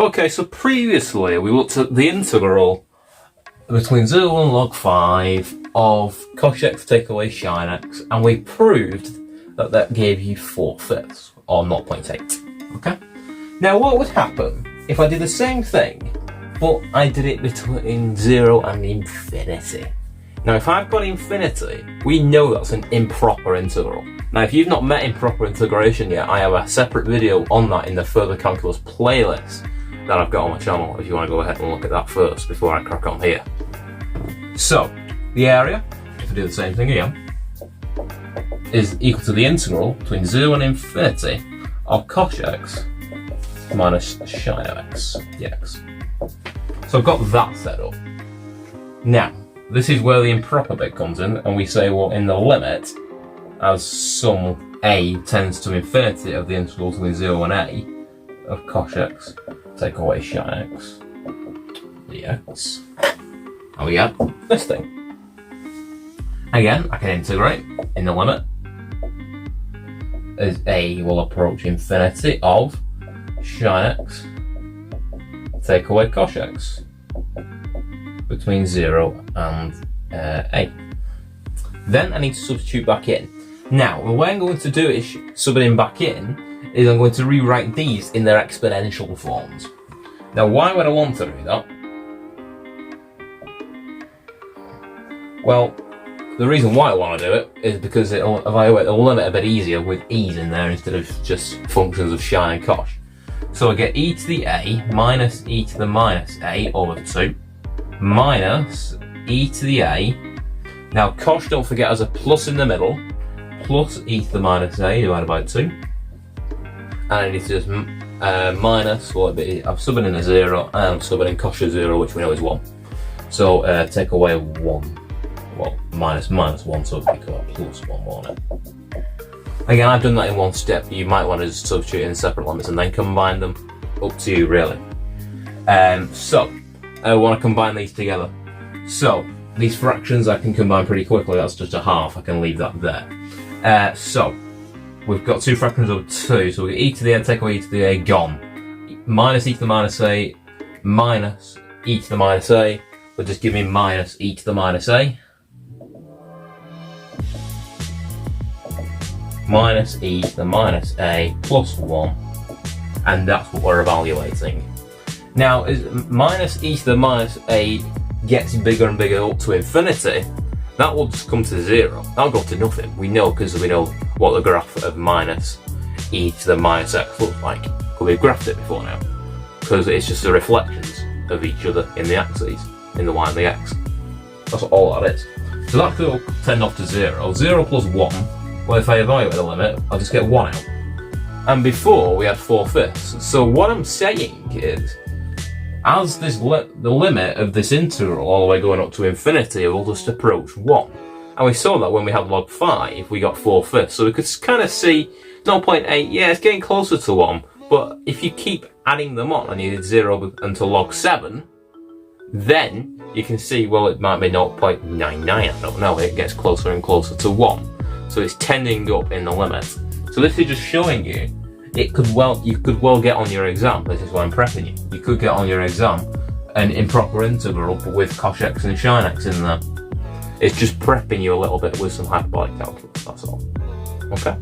Okay, so previously we looked at the integral between 0 and log 5 of cos x take away sin x, and we proved that that gave you 4/5, or 0.8. Okay? Now what would happen if I did the same thing, but I did it between 0 and infinity? Now if I've got infinity, we know that's an improper integral. Now if you've not met improper integration yet, I have a separate video on that in the further calculus playlist that I've got on my channel, if you want to go ahead and look at that first before I crack on here. So, the area, if I do the same thing again, is equal to the integral between 0 and infinity of cos x minus sin x dx. So I've got that set up. Now, this is where the improper bit comes in, and we say, well, in the limit, as sum a tends to infinity of the integral between 0 and a of cos x take away sin x dx, and we get this thing. Again, I can integrate in the limit as a will approach infinity of sin x take away cos x between 0 and a. Then I need to substitute back in. Now, the way I'm going to do it is subbing in back in is I'm going to rewrite these in their exponential forms. Now, why would I want to do that? Well, the reason why I want to do it is because it'll evaluate the limit a bit easier with e's in there instead of just functions of sin and cos. So I get e to the a minus e to the minus a over 2 minus e to the a. Now, cos, don't forget, has a plus in the middle, plus e to the minus a divided by 2. And I need to just minus, well, I'm subbing in a 0, and I'm subbing in cos of 0, which we know is 1. So take away 1, well, minus 1, so it'll become plus 1, won't it? Again, I've done that in one step. You might want to just substitute in separate limits and then combine them. Up to you, really. So, I want to combine these together. So, these fractions I can combine pretty quickly. That's just a half. I can leave that there. So, we've got two fractions over 2. So we get e to the a, take away e to the a, gone. Minus e to the minus a, minus e to the minus a, will just give me minus e to the minus a. Minus e to the minus a plus 1. And that's what we're evaluating. Now, as minus e to the minus a gets bigger and bigger up to infinity, that will just come to 0. That'll go to nothing. We know, because we know what the graph of minus e to the minus x looks like. Because we've graphed it before now. Because it's just the reflections of each other in the axes, in the y and the x. That's all that is. So that could tend off to 0. 0 plus 1, well, if I evaluate the limit, I'll just get 1 out. And before, we had 4/5. So what I'm saying is, as this the limit of this integral all the way going up to infinity will just approach 1. And we saw that when we had log 5, we got 4/5. So we could kind of see 0.8, yeah, it's getting closer to 1. But if you keep adding them on and you did 0 until log 7, then you can see, well, it might be 0.99, I don't know, it gets closer and closer to 1. So it's tending up in the limit. So this is just showing you, you could well get on your exam. This is why I'm prepping you. You could get on your exam an improper integral, but with cos x and sin x in there. It's just prepping you a little bit with some hyperbolic calculus, that's all. Okay?